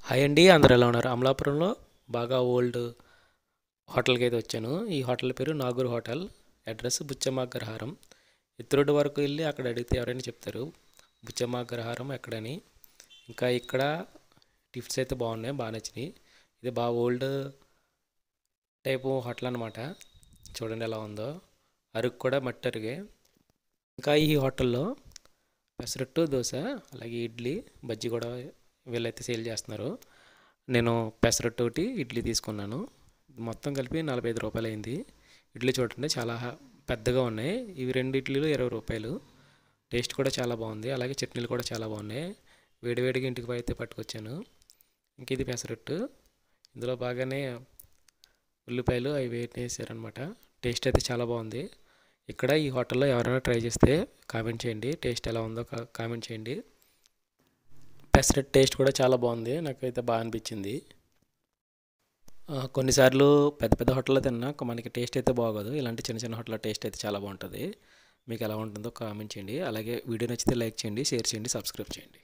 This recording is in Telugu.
హాయ్ అండి, అందరూ ఎలా ఉన్నారు? అమలాపురంలో బాగా ఓల్డ్ హోటల్కి అయితే వచ్చాను. ఈ హోటల్ పేరు నాగూర్ హోటల్. అడ్రస్ బుచ్చమ్మ అగ్రహారం. ఇత్రోడ్ వరకు వెళ్ళి అక్కడ అడిగితే ఎవరైనా చెప్తారు బుచ్చమ్మ అగ్రహారం ఎక్కడని. ఇంకా ఇక్కడ టిప్స్ అయితే బాగున్నాయి, బాగా నచ్చినాయి. ఇది బాగా ఓల్డ్ టైపు హోటల్ అనమాట. చూడండి ఎలా ఉందో. అరుగు కూడా మట్టి అరుగే. ఇంకా ఈ హోటల్లో పెసరట్టు, దోశ, అలాగే ఇడ్లీ, బజ్జీ కూడా వీళ్ళైతే సేల్ చేస్తున్నారు. నేను పెసరట్టు ఒకటి, ఇడ్లీ తీసుకున్నాను. మొత్తం కలిపి 45 రూపాయలు అయింది. ఇడ్లీ చూడండి చాలా పెద్దగా ఉన్నాయి. ఇవి 2 ఇడ్లీలు 20 రూపాయలు. టేస్ట్ కూడా చాలా బాగుంది. అలాగే చట్నీలు కూడా చాలా బాగున్నాయి. వేడివేడిగా ఇంటికి అయితే పట్టుకొచ్చాను. ఇంక ఇది పెసరట్టు. ఇందులో బాగానే ఉల్లిపాయలు అవి వేసారనమాట. టేస్ట్ అయితే చాలా బాగుంది. ఇక్కడ ఈ హోటల్లో ఎవరైనా ట్రై చేస్తే కామెంట్ చేయండి, టేస్ట్ ఎలా ఉందో కామెంట్ చేయండి. పెసరట్టు టేస్ట్ కూడా చాలా బాగుంది, నాకైతే బాగా అనిపించింది. కొన్నిసార్లు పెద్ద పెద్ద హోటల్లో తిన్నా మనకి టేస్ట్ అయితే బాగోదు. ఇలాంటి చిన్న చిన్న హోటల్లో టేస్ట్ అయితే చాలా బాగుంటుంది. మీకు ఎలా ఉంటుందో కామెంట్ చేయండి. అలాగే వీడియో నచ్చితే లైక్ చేయండి, షేర్ చేయండి, సబ్స్క్రైబ్ చేయండి.